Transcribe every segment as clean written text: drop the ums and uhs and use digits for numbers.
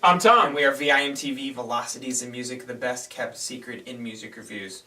I'm Tom. And we are VIMTV, Velocities in Music, the best kept secret in music reviews.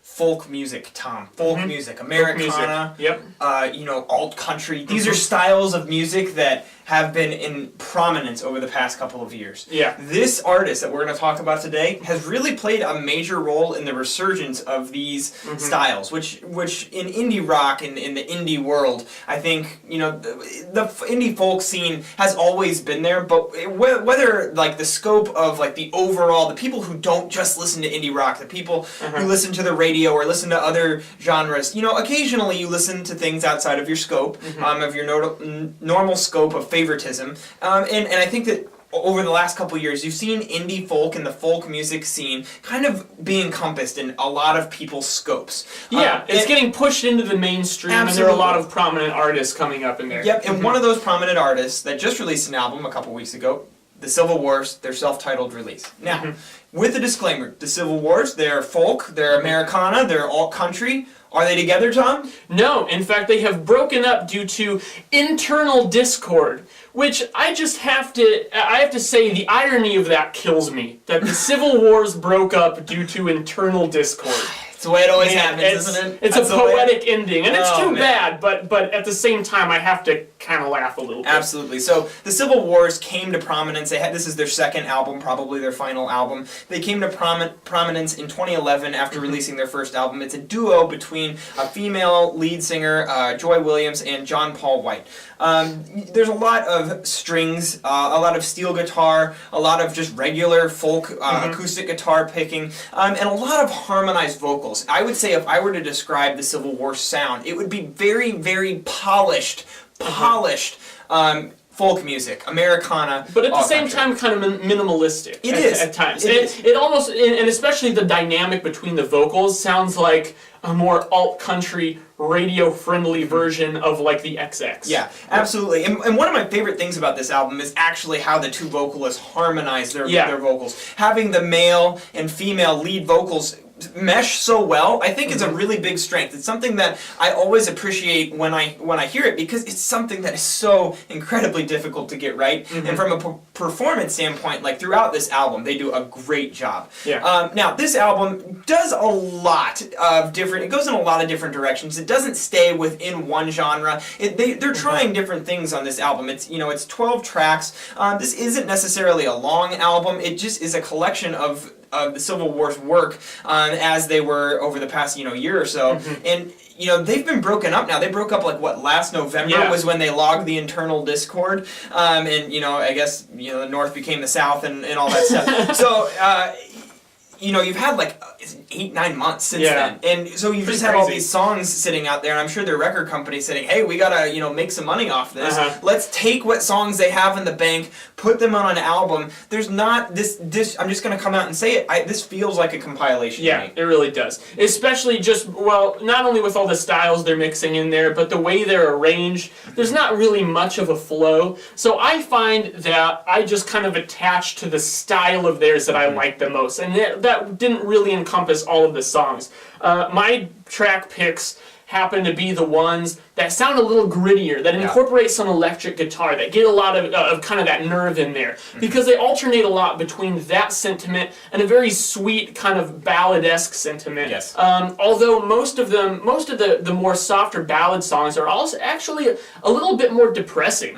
Folk music, Tom. Folk music. Americana. Folk music. Yep. Alt country. These are styles of music that have been in prominence over the past couple of years. Yeah. This artist that we're going to talk about today has really played a major role in the resurgence of these styles, which in indie rock and in the indie world, I think, the indie folk scene has always been there, but whether like the scope of like the overall, the people who don't just listen to indie rock, the people who listen to the radio or listen to other genres, occasionally you listen to things outside of your scope, of your normal scope of favoritism, and I think that over the last couple of years, you've seen indie folk and the folk music scene kind of be encompassed in a lot of people's scopes. Yeah, it's getting pushed into the mainstream, and there are a lot of prominent artists coming up in there. Yep, and one of those prominent artists that just released an album a couple weeks ago, The Civil Wars, their self-titled release. Now, with the disclaimer, The Civil Wars, they're folk, they're Americana, they're alt country. Are they together, Tom? No, in fact, they have broken up due to internal discord, which I have to say the irony of that kills me, that the Civil Wars broke up due to internal discord. It's the way it always happens, isn't it? It's a poetic ending, and it's too bad, but at the same time, I have to kind of laugh a little bit. Absolutely. So, the Civil Wars came to prominence. This is their second album, probably their final album. They came to prominence in 2011 after releasing their first album. It's a duo between a female lead singer, Joy Williams, and John Paul White. There's a lot of strings, a lot of steel guitar, a lot of just regular folk acoustic guitar picking, and a lot of harmonized vocals. I would say if I were to describe the Civil War sound, it would be very, very polished folk music, Americana. But at the same time, kind of minimalistic. It is at times. It almost, and especially the dynamic between the vocals, sounds like a more alt-country, radio-friendly version of like the XX. Yeah, absolutely. And one of my favorite things about this album is actually how the two vocalists harmonize their vocals. Having the male and female lead vocals mesh so well, I think is a really big strength. It's something that I always appreciate when I hear it, because it's something that is so incredibly difficult to get right. And from a performance standpoint, like throughout this album, they do a great job. Yeah. Now, this album does a lot of different, it goes in a lot of different directions. It doesn't stay within one genre. They're trying different things on this album. It's, it's 12 tracks. This isn't necessarily a long album. It just is a collection of the Civil War's work as they were over the past year or so, and they've been broken up now. They broke up last November was when they logged the internal discord, and I guess the North became the South and all that stuff. So you've had 8-9 months since then, and so you've just had all these songs sitting out there, and I'm sure their record company's saying, hey, we gotta make some money off this. Let's take what songs they have in the bank, put them on an album. There's not this I'm just gonna come out and say it, this feels like a compilation to me. It really does, especially not only with all the styles they're mixing in there, but the way they're arranged. There's not really much of a flow, so I find that I just kind of attach to the style of theirs that I like the most, and that didn't really encompass all of the songs. My track picks happen to be the ones that sound a little grittier, that incorporate some electric guitar, that get a lot of kind of that nerve in there, because they alternate a lot between that sentiment and a very sweet kind of ballad-esque sentiment. Yes. Although most of the more softer ballad songs are also actually a little bit more depressing.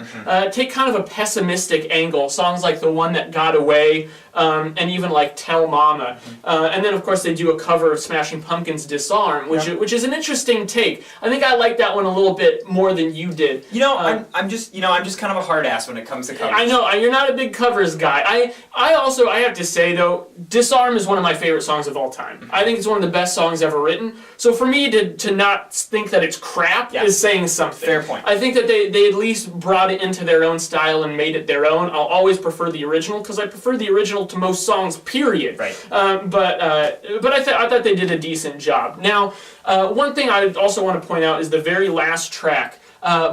Take kind of a pessimistic angle, songs like The One That Got Away, and even like Tell Mama. And then of course they do a cover of Smashing Pumpkins' Disarm, which is an interesting take. I think I like that one a little bit more than you did. I'm just kind of a hard ass when it comes to covers. I know you're not a big covers guy. I have to say though, Disarm is one of my favorite songs of all time. I think it's one of the best songs ever written. So for me to not think that it's crap is saying something. Fair point. I think that they at least brought it into their own style and made it their own. I'll always prefer the original because I prefer the original to most songs, period. Right. But I thought they did a decent job. Now, one thing I also want to point out is the very last track.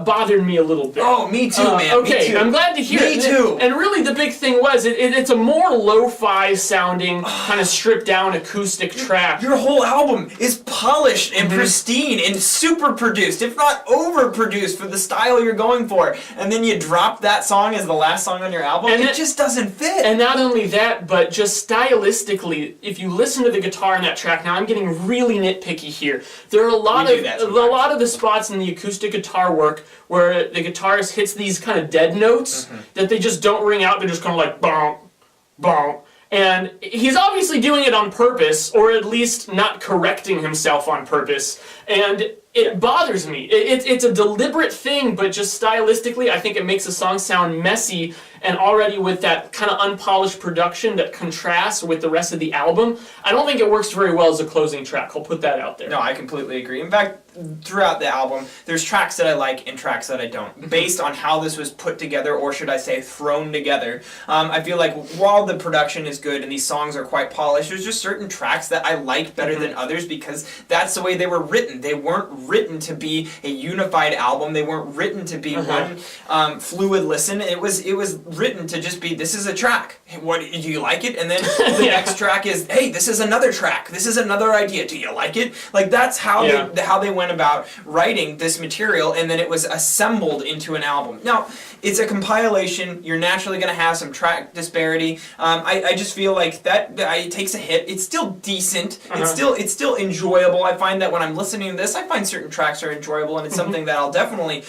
bothered me a little bit. Oh, me too, man. Okay, Me too. I'm glad to hear it. Me too. And really, the big thing was it's a more lo-fi sounding, kind of stripped down acoustic track. Your whole album is polished and Mm-hmm. pristine and super produced, if not overproduced for the style you're going for. And then you drop that song as the last song on your album. And it just doesn't fit. And not only that, but just stylistically, if you listen to the guitar in that track, now I'm getting really nitpicky here. There are a lot of the spots in the acoustic guitar work where the guitarist hits these kind of dead notes that they just don't ring out. They're just kind of like bonk, bonk. And he's obviously doing it on purpose, or at least not correcting himself on purpose. And it bothers me. It's a deliberate thing, but just stylistically, I think it makes the song sound messy. And already with that kind of unpolished production that contrasts with the rest of the album, I don't think it works very well as a closing track. I'll put that out there. No, I completely agree. In fact, throughout the album, there's tracks that I like and tracks that I don't, based on how this was put together, or should I say thrown together. I feel like while the production is good and these songs are quite polished, there's just certain tracks that I like better than others because that's the way they were written. They weren't written to be a unified album. They weren't written to be one fluid listen. It was written to just be, this is a track. What, do you like it? And then the next track is, hey, this is another track. This is another idea. Do you like it? Like that's how they went about writing this material, and then it was assembled into an album. Now, it's a compilation. You're naturally going to have some track disparity. I just feel like that it takes a hit. It's still decent. It's still enjoyable. I find that when I'm listening to this, I find certain tracks are enjoyable, and it's something that I'll definitely,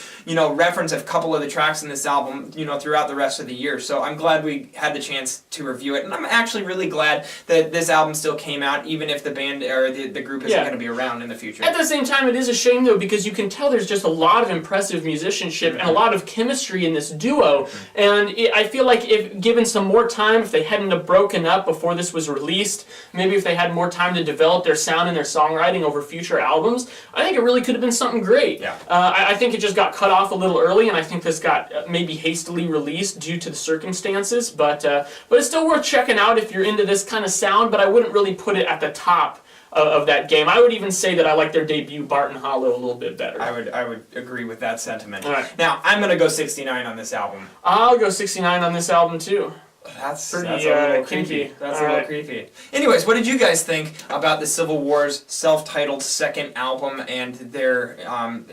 reference a couple of the tracks in this album, throughout the rest of the year. So I'm glad we had the chance to review it, and I'm actually really glad that this album still came out, even if the band or the group isn't going to be around in the future. At the same time, it is a shame though, because you can tell there's just a lot of impressive musicianship and a lot of chemistry in this duo, and I feel like if given some more time, if they hadn't have broken up before this was released, maybe if they had more time to develop their sound and their songwriting over future albums, I think it really could have been something great. Yeah. I think it just got cut off a little early, and I think this got maybe hastily released due to the circumstances, but it's still worth checking out if you're into this kind of sound, but I wouldn't really put it at the top of that game. I would even say that I like their debut Barton Hollow a little bit better. I would agree with that sentiment. All right. Now, I'm going to go 69 on this album. I'll go 69 on this album too. That's Pretty, a little creepy. creepy. That's All a little right. creepy. Anyways, what did you guys think about the Civil War's self-titled second album and their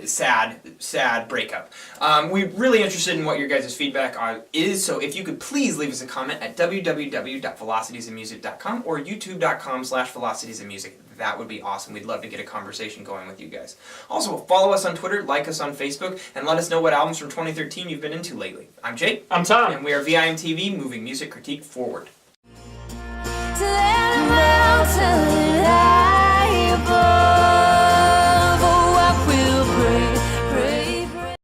sad breakup? We're really interested in what your guys' feedback is, so if you could please leave us a comment at www.velocitiesandmusic.com or youtube.com/velocitiesandmusic. That would be awesome. We'd love to get a conversation going with you guys. Also, follow us on Twitter, like us on Facebook, and let us know what albums from 2013 you've been into lately. I'm Jake. I'm Tom. And we are VIMTV, moving music critique forward. To